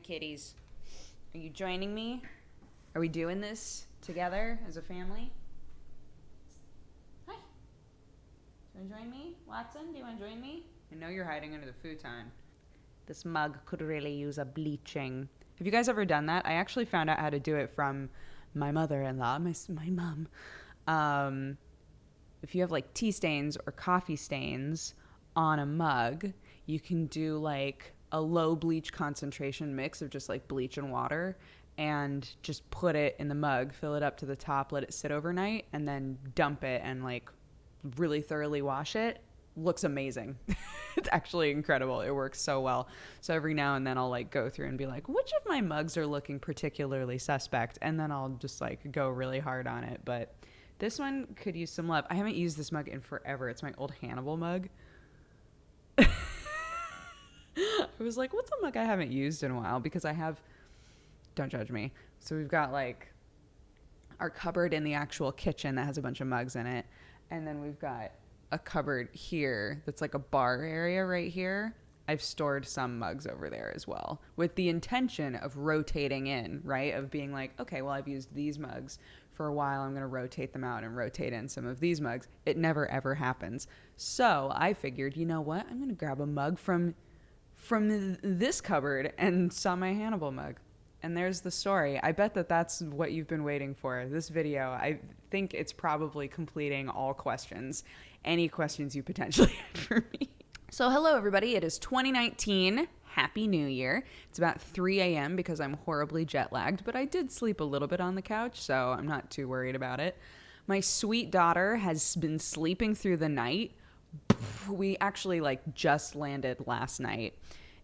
kitties. Are you joining me? Are we doing this together as a family? Hi. Do you want to join me? Watson, do you want to join me? I know you're hiding under the futon. This mug could really use a bleaching. Have you guys ever done that? I actually found out how to do it from my mother-in-law, my mom. If you have like tea stains or coffee stains on a mug, you can do like a low bleach concentration mix of just like bleach and water and just put it in the mug, fill it up to the top, let it sit overnight, and then dump it and like really thoroughly wash it. Looks amazing. It's actually incredible. It works so well. So every now and then I'll like go through and be like, which of my mugs are looking particularly suspect? And then I'll just like go really hard on it. But this one could use some love. I haven't used this mug in forever. It's my old Hannibal mug. I was like, what's a mug I haven't used in a while? Because I have, don't judge me. So we've got like our cupboard in the actual kitchen that has a bunch of mugs in it. And then we've got a cupboard here that's like a bar area right here. I've stored some mugs over there as well with the intention of rotating in, right? Of being like, okay, well, I've used these mugs for a while. I'm going to rotate them out and rotate in some of these mugs. It never, ever happens. So I figured, you know what? I'm going to grab a mug from this cupboard and saw my Hannibal mug. And there's the story. I bet that that's what you've been waiting for. This video, I think it's probably completing all questions. Any questions you potentially had for me. So hello, everybody. It is 2019. Happy New Year. It's about 3 a.m. because I'm horribly jet lagged, but I did sleep a little bit on the couch, so I'm not too worried about it. My sweet daughter has been sleeping through the night. We actually just landed last night,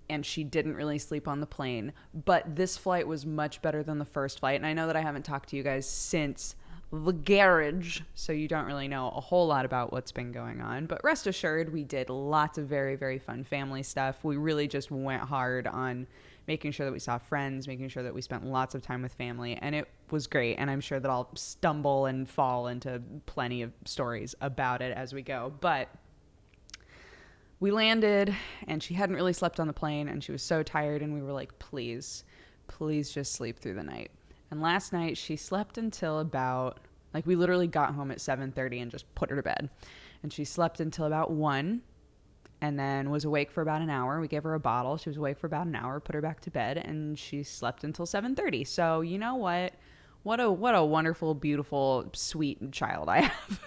and she didn't really sleep on the plane, but this flight was much better than the first flight. And I know that I haven't talked to you guys since the garage, so you don't really know a whole lot about what's been going on, but rest assured we did lots of very, very fun family stuff. We really just went hard on making sure that we saw friends, making sure that we spent lots of time with family, and it was great. And I'm sure that I'll stumble and fall into plenty of stories about it as we go, but we landed and she hadn't really slept on the plane and she was so tired, and we were like, please just sleep through the night. And last night she slept until about, we literally got home at 7:30 and just put her to bed. And she slept until about 1 and then was awake for about an hour. We gave her a bottle. She was awake for about an hour, put her back to bed, and she slept until 7:30. So you know what? What a wonderful, beautiful, sweet child I have.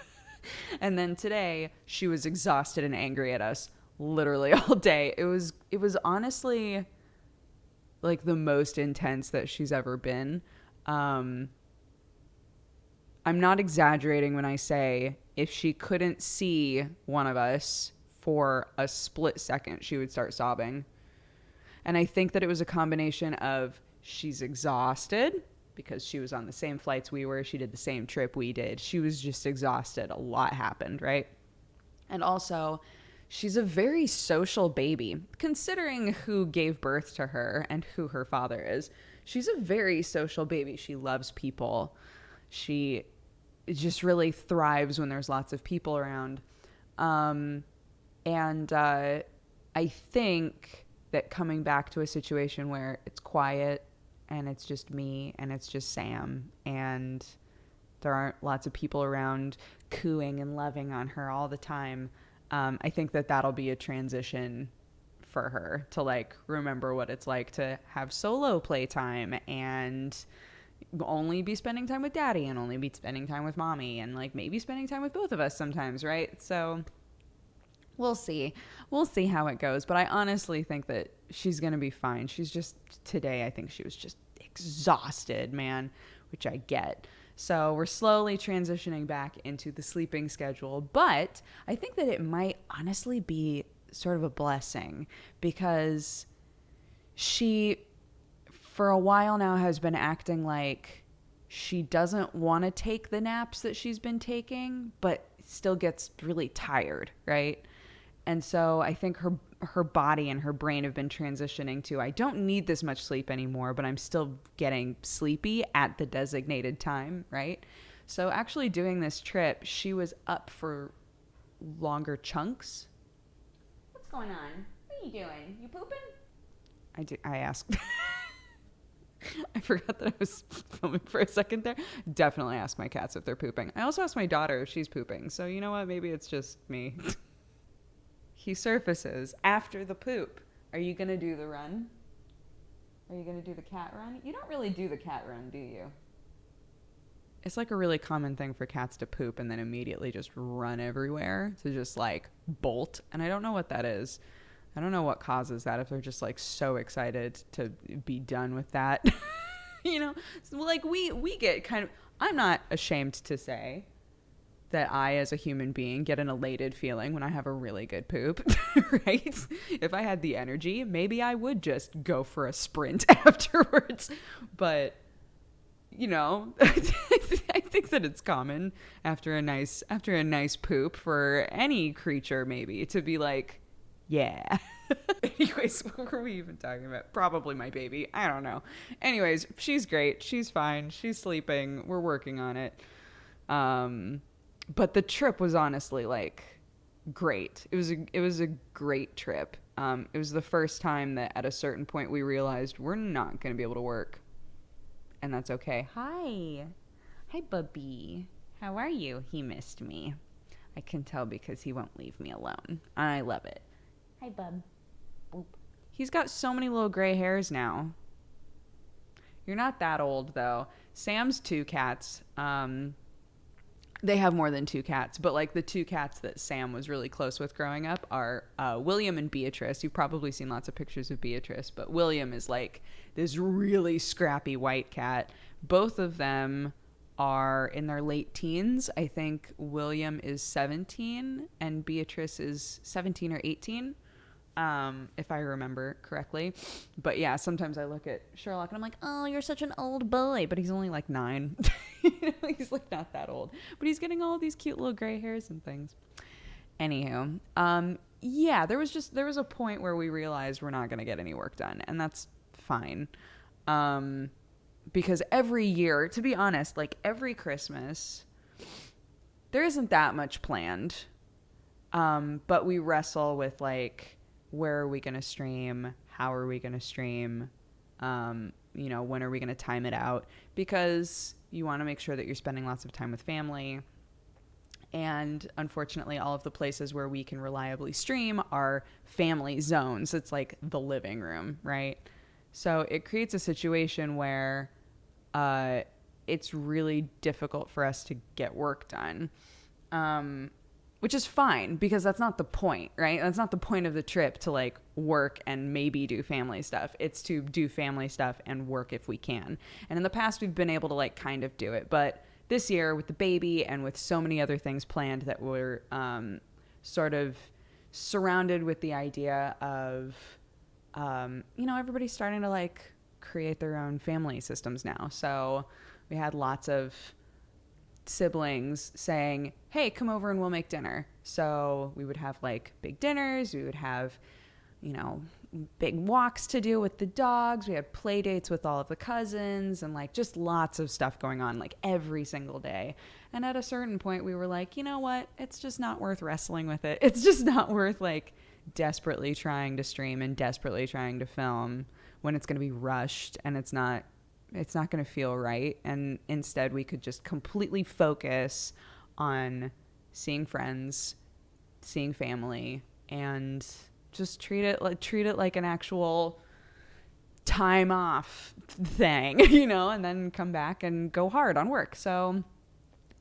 And then today she was exhausted and angry at us literally all day. It was honestly the most intense that she's ever been. I'm not exaggerating when I say if she couldn't see one of us for a split second, she would start sobbing. And I think that it was a combination of she's exhausted because she was on the same flights we were. She did the same trip we did. She was just exhausted. A lot happened, right? And also, she's a very social baby. Considering who gave birth to her and who her father is, she's a very social baby. She loves people. She just really thrives when there's lots of people around. I think that coming back to a situation where it's quiet and it's just me and it's just Sam and there aren't lots of people around cooing and loving on her all the time, I think that that'll be a transition for her to remember what it's like to have solo playtime and only be spending time with daddy and only be spending time with mommy and maybe spending time with both of us sometimes, right? So we'll see how it goes, but I honestly think that she's gonna be fine. She's just, today I think she was just exhausted, man, which I get. So we're slowly transitioning back into the sleeping schedule, but I think that it might honestly be sort of a blessing because she, for a while now, has been acting like she doesn't want to take the naps that she's been taking, but still gets really tired, right? And so I think her body and her brain have been transitioning to, I don't need this much sleep anymore, but I'm still getting sleepy at the designated time, right? So actually doing this trip, she was up for longer chunks. What's going on? What are you doing? You pooping? I asked. I forgot that I was filming for a second there. Definitely ask my cats if they're pooping. I also asked my daughter if she's pooping. So you know what? Maybe it's just me. He surfaces after the poop. Are you going to do the run? Are you going to do the cat run? You don't really do the cat run, do you? It's like a really common thing for cats to poop and then immediately just run everywhere, to just like bolt. And I don't know what that is. I don't know what causes that, if they're just like so excited to be done with that. You know, so like we get kind of, I'm not ashamed to say that I, as a human being, get an elated feeling when I have a really good poop, right? If I had the energy, maybe I would just go for a sprint afterwards. But, you know, I think that it's common after a nice poop for any creature, maybe, to be like, yeah. Anyways, what were we even talking about? Probably my baby. I don't know. Anyways, she's great. She's fine. She's sleeping. We're working on it. But the trip was honestly like great. It was a great trip. It was the first time that at a certain point we realized we're not going to be able to work, and that's okay. Hi, Bubby. How are you? He missed me. I can tell because he won't leave me alone. I love it. Hi, bub. Boop. He's got so many little gray hairs now. You're not that old though. Sam's 2 cats. They have more than 2 cats, but like the 2 cats that Sam was really close with growing up are William and Beatrice. You've probably seen lots of pictures of Beatrice, but William is like this really scrappy white cat. Both of them are in their late teens. I think William is 17 and Beatrice is 17 or 18, if I remember correctly. But yeah, sometimes I look at Sherlock and I'm like, oh, you're such an old boy, but he's only like 9. He's like not that old, but he's getting all these cute little gray hairs and things. Anywho, yeah, there was a point where we realized we're not going to get any work done, and that's fine. Because every year, to be honest, like every Christmas, there isn't that much planned. But we wrestle with like, where are we going to stream? How are we going to stream? You know, when are we going to time it out? Because you want to make sure that you're spending lots of time with family. And unfortunately, all of the places where we can reliably stream are family zones. It's like the living room, right? So it creates a situation where it's really difficult for us to get work done, which is fine because that's not the point, right? That's not the point of the trip, to like work and maybe do family stuff. It's to do family stuff and work if we can. And in the past, we've been able to like kind of do it. But this year with the baby and with so many other things planned that we're sort of surrounded with the idea of, you know, everybody's starting to like create their own family systems now. So we had lots of siblings saying, hey, come over and we'll make dinner. So we would have like big dinners. We would have, you know, big walks to do with the dogs. We had play dates with all of the cousins and like just lots of stuff going on like every single day. And at a certain point we were like, you know what? It's just not worth wrestling with it. It's just not worth like desperately trying to stream and desperately trying to film when it's going to be rushed and it's not going to feel right. And instead we could just completely focus on seeing friends, seeing family, and just treat it like an actual time off thing, you know, and then come back and go hard on work. So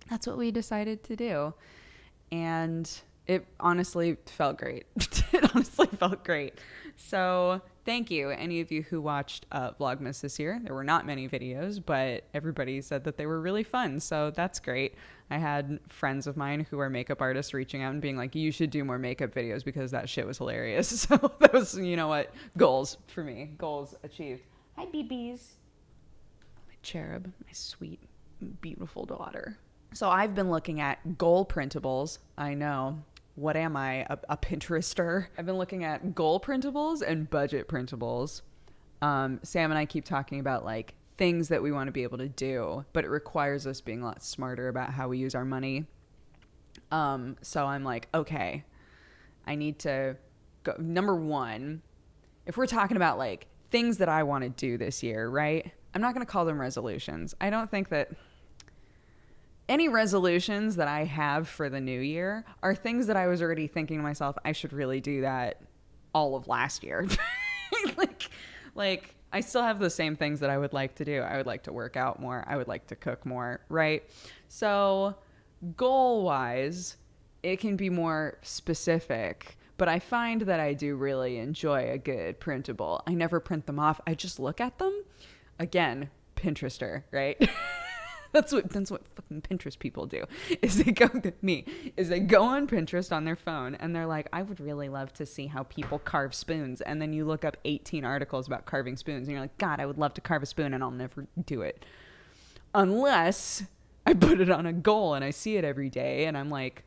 that's what we decided to do. And it honestly felt great. It honestly felt great. So thank you, any of you who watched Vlogmas this year. There were not many videos, but everybody said that they were really fun. So that's great. I had friends of mine who are makeup artists reaching out and being like, you should do more makeup videos because that shit was hilarious. So that was, you know what, goals for me. Goals achieved. Hi, BBs. My cherub, my sweet, beautiful daughter. So I've been looking at goal printables. I know. What am I, a Pinterester? I've been looking at goal printables and budget printables. Sam and I keep talking about like things that we want to be able to do, but it requires us being a lot smarter about how we use our money. So I'm like, okay, I need to go. Number one, if we're talking about like things that I want to do this year, right? I'm not going to call them resolutions. I don't think that any resolutions that I have for the new year are things that I was already thinking to myself, I should really do that all of last year. like I still have the same things that I would like to do. I would like to work out more. I would like to cook more, right? So goal wise, it can be more specific, but I find that I do really enjoy a good printable. I never print them off. I just look at them. Again, Pinterester, right? That's what fucking Pinterest people do. Is they go on Pinterest on their phone and they're like, I would really love to see how people carve spoons. And then you look up 18 articles about carving spoons and you're like, God, I would love to carve a spoon and I'll never do it. Unless I put it on a goal and I see it every day and I'm like,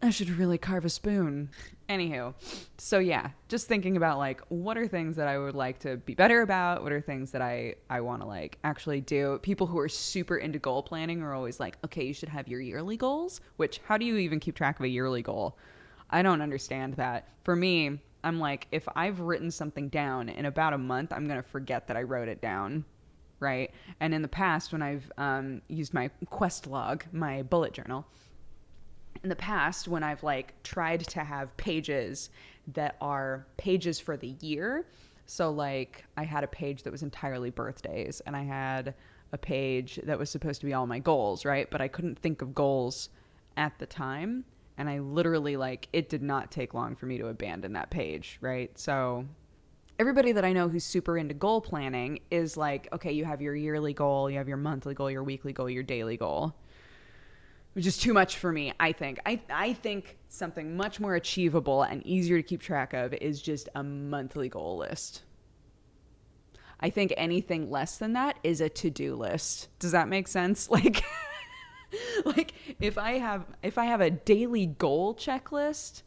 I should really carve a spoon. Anywho, so yeah, just thinking about like, what are things that I would like to be better about? What are things that I want to like actually do? People who are super into goal planning are always like, okay, you should have your yearly goals, which how do you even keep track of a yearly goal? I don't understand that. For me, I'm like, if I've written something down in about a month, I'm going to forget that I wrote it down. Right. And in the past, when I've used my Quest log, my bullet journal, in the past, when I've like tried to have pages that are pages for the year, so like I had a page that was entirely birthdays and I had a page that was supposed to be all my goals, right? But I couldn't think of goals at the time. And I literally like, it did not take long for me to abandon that page, right? So everybody that I know who's super into goal planning is like, okay, you have your yearly goal, you have your monthly goal, your weekly goal, your daily goal. Which is too much for me, I think. I think something much more achievable and easier to keep track of is just a monthly goal list. I think anything less than that is a to-do list. Does that make sense? Like, like if I have a daily goal checklist,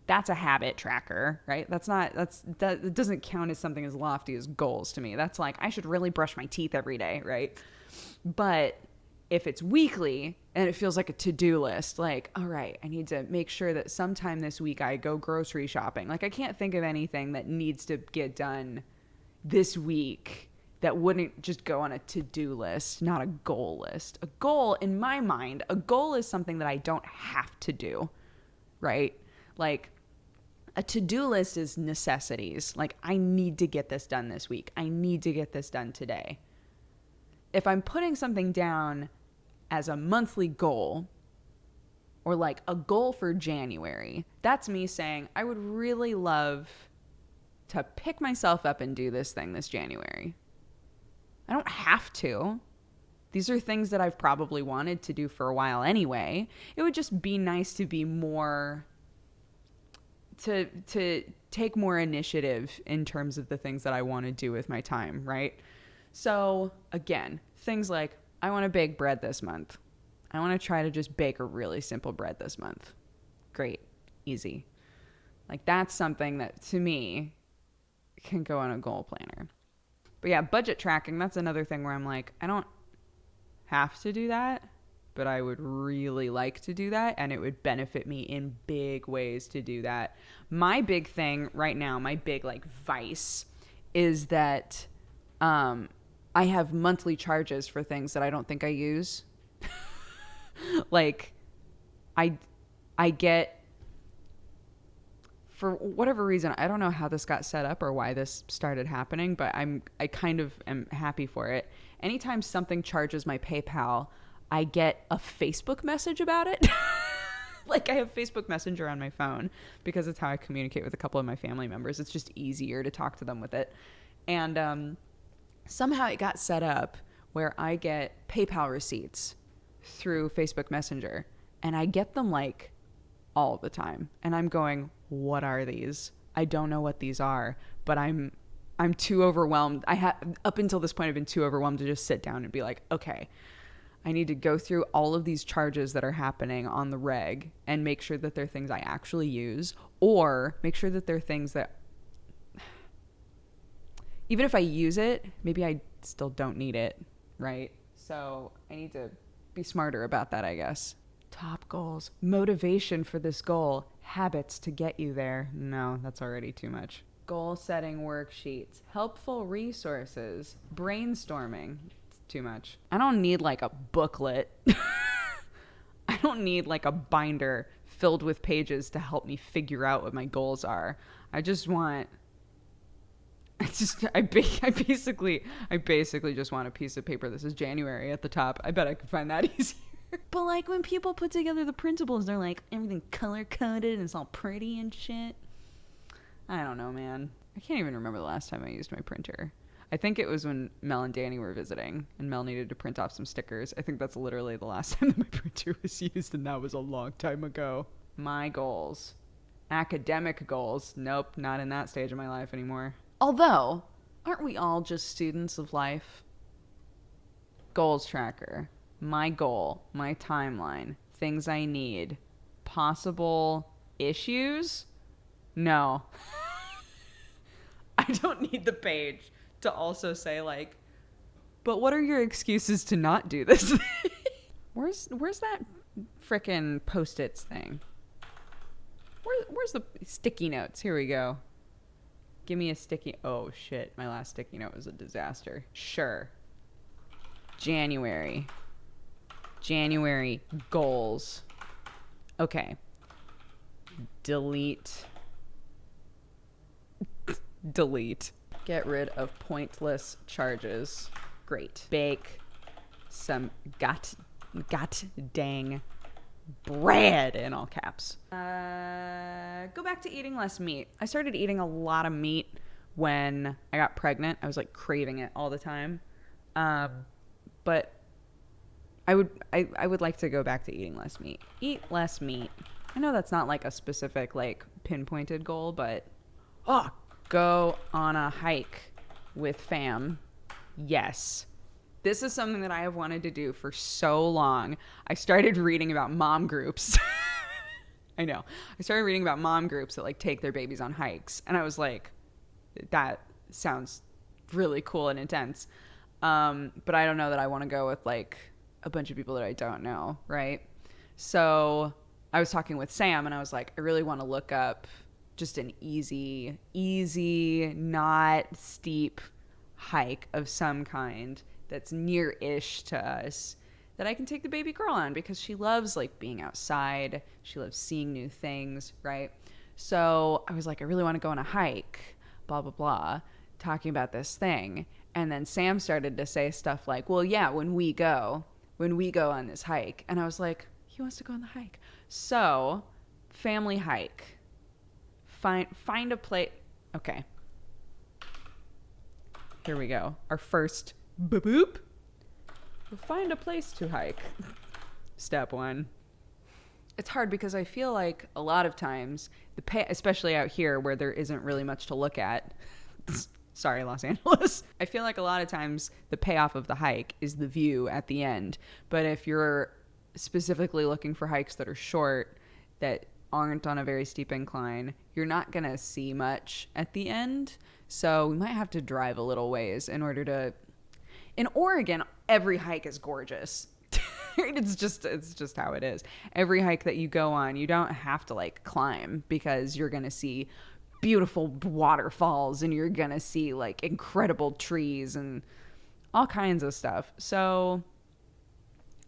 that's a habit tracker, right? That doesn't count as something as lofty as goals to me. That's like, I should really brush my teeth every day, right? But if it's weekly and it feels like a to-do list, like, all right, I need to make sure that sometime this week I go grocery shopping. Like, I can't think of anything that needs to get done this week that wouldn't just go on a to-do list, not a goal list. A goal, in my mind, a goal is something that I don't have to do, right? Like, a to-do list is necessities. Like, I need to get this done this week. I need to get this done today. If I'm putting something down as a monthly goal or like a goal for January, that's me saying I would really love to pick myself up and do this thing this January. I don't have to. These are things that I've probably wanted to do for a while anyway. It would just be nice to be more, to take more initiative in terms of the things that I want to do with my time, right? So again, things like, I want to bake bread this month. I want to try to just bake a really simple bread this month. Great. Easy. Like, that's something that, to me, can go on a goal planner. But yeah, budget tracking, that's another thing where I'm like, I don't have to do that, but I would really like to do that, and it would benefit me in big ways to do that. My big thing right now, my big, like, vice is that I have monthly charges for things that I don't think I use. Like, I get, for whatever reason, I don't know how this got set up or why this started happening, but I kind of am happy for it. Anytime something charges my PayPal, I get a Facebook message about it. Like, I have Facebook Messenger on my phone because it's how I communicate with a couple of my family members. It's just easier to talk to them with it. And somehow it got set up where I get PayPal receipts through Facebook Messenger, and I get them like all the time. And I'm going, what are these? I don't know what these are, but I'm too overwhelmed. Up until this point, I've been too overwhelmed to just sit down and be like, okay, I need to go through all of these charges that are happening on the reg and make sure that they're things I actually use, or make sure that they're things that, even if I use it, maybe I still don't need it, right? So I need to be smarter about that, I guess. Top goals, motivation for this goal, habits to get you there. No, that's already too much. Goal setting worksheets, helpful resources, brainstorming. It's too much. I don't need like a booklet. I don't need like a binder filled with pages to help me figure out what my goals are. I basically just want a piece of paper that says January at the top. I bet I could find that easier. But like when people put together the printables, they're like everything color coded and it's all pretty and shit. I don't know, man. I can't even remember the last time I used my printer. I think it was when Mel and Danny were visiting and Mel needed to print off some stickers. I think that's literally the last time that my printer was used, and that was a long time ago. My goals. Academic goals. Nope, not in that stage of my life anymore. Although, aren't we all just students of life? Goals tracker. My goal. My timeline. Things I need. Possible issues? No. I don't need the page to also say like, but what are your excuses to not do this thing? Where's that frickin' Post-its thing? Where's the sticky notes? Here we go. Give me a sticky... Oh, shit. My last sticky note was a disaster. Sure. January goals. Okay. Delete. Get rid of pointless charges. Great. Bake some got dang bread in all caps. Go back to eating less meat. I started eating a lot of meat when I got pregnant. I was like craving it all the time. But I would like to go back to eating less meat. Eat less meat. I know that's not like a specific like pinpointed goal, but go on a hike with fam. Yes. This is something that I have wanted to do for so long. I started reading about mom groups. I know. I started reading about mom groups that like take their babies on hikes. And I was like, that sounds really cool and intense. But I don't know that I want to go with like a bunch of people that I don't know, right? So I was talking with Sam and I was like, I really want to look up just an easy, not steep hike of some kind that's near-ish to us that I can take the baby girl on because she loves like being outside. She loves seeing new things, right? So I was like, I really want to go on a hike, blah, blah, blah, talking about this thing. And then Sam started to say stuff like, well, yeah, when we go on this hike. And I was like, he wants to go on the hike. So family hike. Find a place. Okay. Here we go. Our first boop. Find a place to hike. Step 1. It's hard because I feel like a lot of times especially out here where there isn't really much to look at. Sorry, Los Angeles. I feel like a lot of times the payoff of the hike is the view at the end. But if you're specifically looking for hikes that are short, that aren't on a very steep incline, you're not going to see much at the end. So we might have to drive a little ways in order to... In Oregon, every hike is gorgeous. It's just how it is. Every hike that you go on, you don't have to like climb because you're going to see beautiful waterfalls and you're going to see like incredible trees and all kinds of stuff. So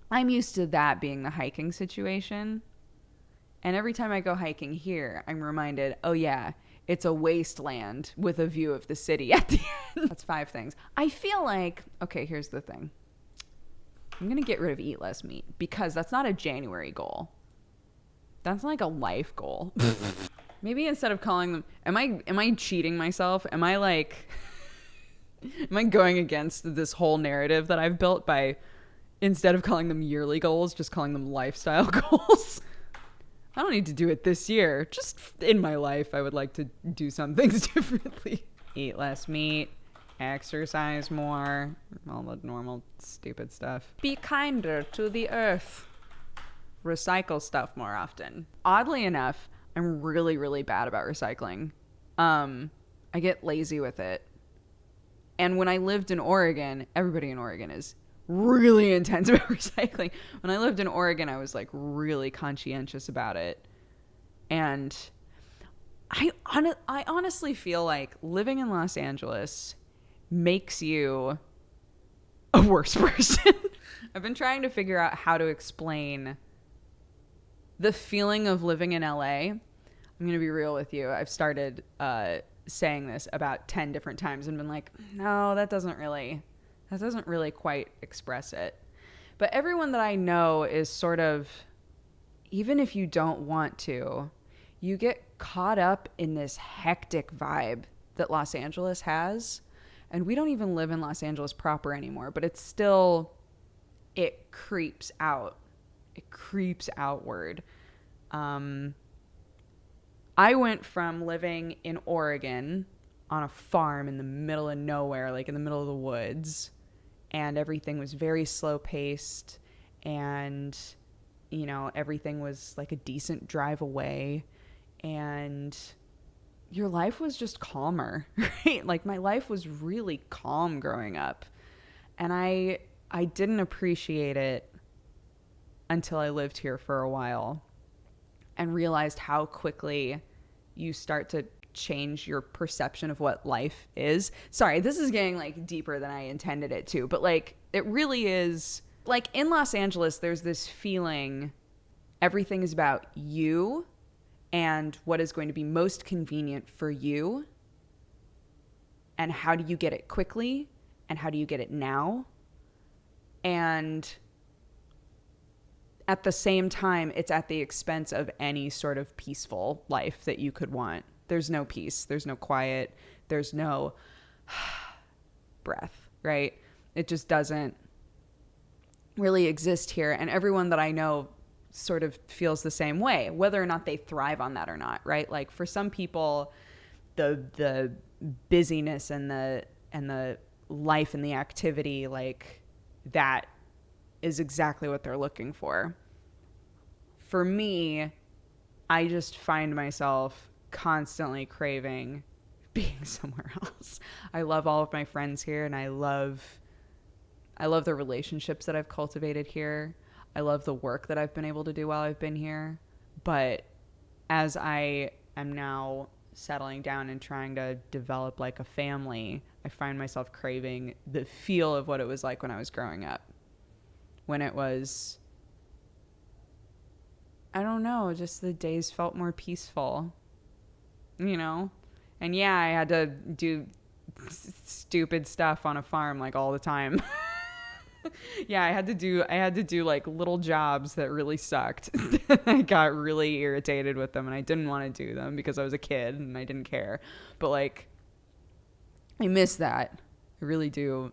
I'm used to that being the hiking situation. And every time I go hiking here, I'm reminded, oh yeah, it's a wasteland with a view of the city at the end. That's 5 things. I feel like, okay, here's the thing. I'm going to get rid of eat less meat because that's not a January goal. That's like a life goal. Maybe instead of calling them, am I cheating myself? Am I like, am I going against this whole narrative that I've built by, instead of calling them yearly goals, just calling them lifestyle goals? I don't need to do it this year. Just in my life, I would like to do some things differently. Eat less meat, exercise more, all the normal stupid stuff. Be kinder to the earth. Recycle stuff more often. Oddly enough, I'm really, really bad about recycling. I get lazy with it. And when I lived in Oregon, everybody in Oregon is really intense about recycling. When I lived in Oregon, I was like really conscientious about it. And I honestly feel like living in Los Angeles makes you a worse person. I've been trying to figure out how to explain the feeling of living in LA. I'm going to be real with you. I've started saying this about 10 different times and been like, no, that doesn't really quite express it. But everyone that I know is sort of, even if you don't want to, you get caught up in this hectic vibe that Los Angeles has. And we don't even live in Los Angeles proper anymore, but it's still, it creeps out. It creeps outward. I went from living in Oregon on a farm in the middle of nowhere, like in the middle of the woods, and everything was very slow paced, and, you know, everything was like a decent drive away, and your life was just calmer, right? Like my life was really calm growing up, and I didn't appreciate it until I lived here for a while and realized how quickly you start to change your perception of what life is. Sorry, this is getting like deeper than I intended it to, but like it really is. Like in Los Angeles, there's this feeling everything is about you and what is going to be most convenient for you, and how do you get it quickly, and how do you get it now. And at the same time, it's at the expense of any sort of peaceful life that you could want. There's no peace. There's no quiet. There's no breath, right? It just doesn't really exist here. And everyone that I know sort of feels the same way, whether or not they thrive on that or not, right? Like for some people, the busyness and the life and the activity, like that is exactly what they're looking for. For me, I just find myself constantly craving being somewhere else. I love all of my friends here, and I love the relationships that I've cultivated here. I love the work that I've been able to do while I've been here. But as I am now settling down and trying to develop like a family, I find myself craving the feel of what it was like when I was growing up. When it was, I don't know, just the days felt more peaceful, you know? And yeah, I had to do stupid stuff on a farm like all the time. Yeah, I had to do like little jobs that really sucked. I got really irritated with them and I didn't want to do them because I was a kid and I didn't care. But like, I miss that. I really do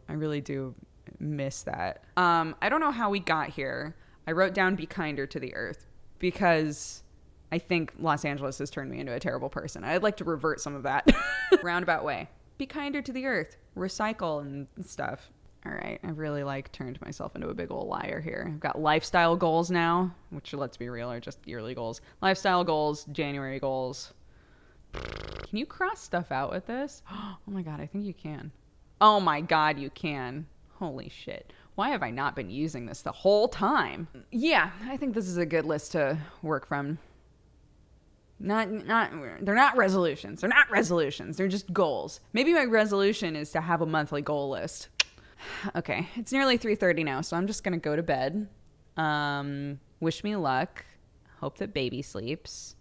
miss that. I don't know how we got here. I wrote down be kinder to the earth because I think Los Angeles has turned me into a terrible person. I'd like to revert some of that roundabout way. Be kinder to the earth, recycle and stuff. All right, I've really like turned myself into a big old liar here. I've got lifestyle goals now, which, let's be real, are just yearly goals. Lifestyle goals, January goals. Can you cross stuff out with this? Oh my God, I think you can. Oh my God, you can. Holy shit. Why have I not been using this the whole time? Yeah, I think this is a good list to work from. They're not resolutions. They're not resolutions. They're just goals. Maybe my resolution is to have a monthly goal list. Okay, it's nearly 3:30 now, so I'm just going to go to bed. Wish me luck. Hope that baby sleeps.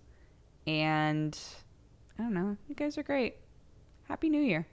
And I don't know. You guys are great. Happy New Year.